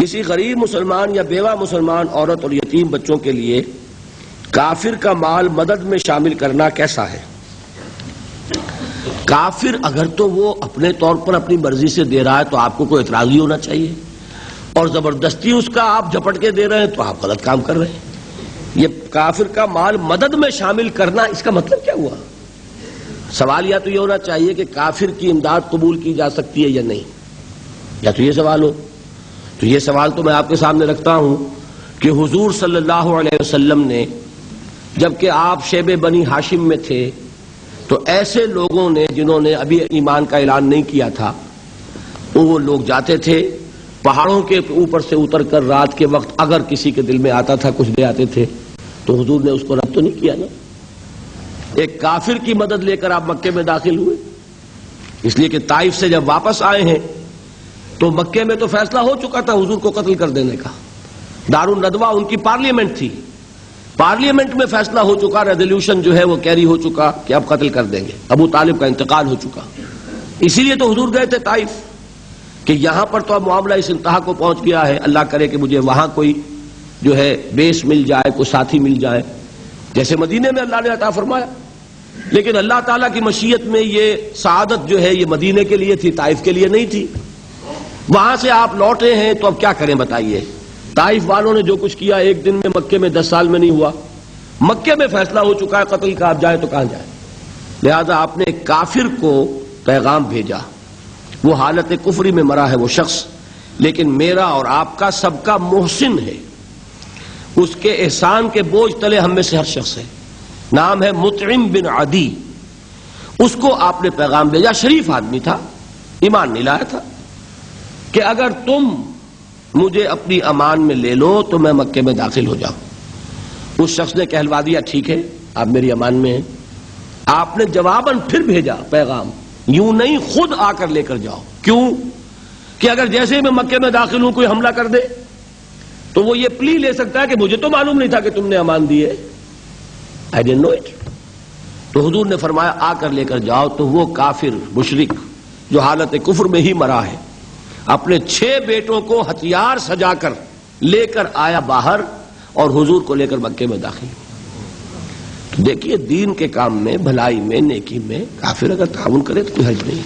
کسی غریب مسلمان یا بیوہ مسلمان عورت اور یتیم بچوں کے لیے کافر کا مال مدد میں شامل کرنا کیسا ہے؟ کافر اگر تو وہ اپنے طور پر اپنی مرضی سے دے رہا ہے تو آپ کو کوئی اعتراض ہی ہونا چاہیے، اور زبردستی اس کا آپ جھپٹ کے دے رہے ہیں تو آپ غلط کام کر رہے ہیں۔ یہ کافر کا مال مدد میں شامل کرنا، اس کا مطلب کیا ہوا؟ سوال یا تو یہ ہونا چاہیے کہ کافر کی امداد قبول کی جا سکتی ہے یا نہیں، یا تو یہ سوال ہو۔ تو یہ سوال تو میں آپ کے سامنے رکھتا ہوں کہ حضور صلی اللہ علیہ وسلم نے جبکہ آپ شیب بنی ہاشم میں تھے تو ایسے لوگوں نے جنہوں نے ابھی ایمان کا اعلان نہیں کیا تھا، وہ لوگ جاتے تھے پہاڑوں کے اوپر سے اتر کر رات کے وقت، اگر کسی کے دل میں آتا تھا کچھ دے آتے تھے تو حضور نے اس کو رد تو نہیں کیا نا۔ ایک کافر کی مدد لے کر آپ مکے میں داخل ہوئے، اس لیے کہ طائف سے جب واپس آئے ہیں تو مکے میں تو فیصلہ ہو چکا تھا حضور کو قتل کر دینے کا۔ دارالندوہ ان کی پارلیمنٹ تھی، پارلیمنٹ میں فیصلہ ہو چکا، ریزولوشن جو ہے وہ کیری ہو چکا کہ اب قتل کر دیں گے، ابو طالب کا انتقال ہو چکا۔ اسی لیے تو حضور گئے تھے طائف کہ یہاں پر تو اب معاملہ اس انتہا کو پہنچ گیا ہے، اللہ کرے کہ مجھے وہاں کوئی جو ہے بیس مل جائے، کوئی ساتھی مل جائے، جیسے مدینے میں اللہ نے عطا فرمایا۔ لیکن اللہ تعالیٰ کی مشیت میں یہ سعادت جو ہے یہ مدینے کے لیے تھی، طائف کے لیے نہیں تھی۔ وہاں سے آپ لوٹے ہیں تو اب کیا کریں بتائیے؟ طائف والوں نے جو کچھ کیا ایک دن میں مکے میں 10 سال میں نہیں ہوا۔ مکے میں فیصلہ ہو چکا ہے قتل کا، آپ جائیں تو کہاں جائیں؟ لہذا آپ نے ایک کافر کو پیغام بھیجا، وہ حالت کفری میں مرا ہے وہ شخص، لیکن میرا اور آپ کا سب کا محسن ہے، اس کے احسان کے بوجھ تلے ہم میں سے ہر شخص ہے۔ نام ہے مطعم بن عدی۔ اس کو آپ نے پیغام بھیجا، شریف آدمی تھا، ایمان نہیں لایا تھا، کہ اگر تم مجھے اپنی امان میں لے لو تو میں مکے میں داخل ہو جاؤں۔ اس شخص نے کہلوا دیا ٹھیک ہے آپ میری امان میں ہیں۔ آپ نے جواباً پھر بھیجا پیغام، یوں نہیں خود آ کر لے کر جاؤ۔ کیوں؟ کہ اگر جیسے میں مکے میں داخل ہوں کوئی حملہ کر دے تو وہ یہ پلی لے سکتا ہے کہ مجھے تو معلوم نہیں تھا کہ تم نے امان دی ہے، I didn't know it۔ تو حضور نے فرمایا آ کر لے کر جاؤ۔ تو وہ کافر مشرک جو حالت کفر میں ہی مرا ہے اپنے 6 بیٹوں کو ہتھیار سجا کر لے کر آیا باہر اور حضور کو لے کر مکے میں داخل ہوا۔ تو دیکھیے دین کے کام میں، بھلائی میں، نیکی میں کافر اگر تعاون کرے تو کوئی حرج نہیں۔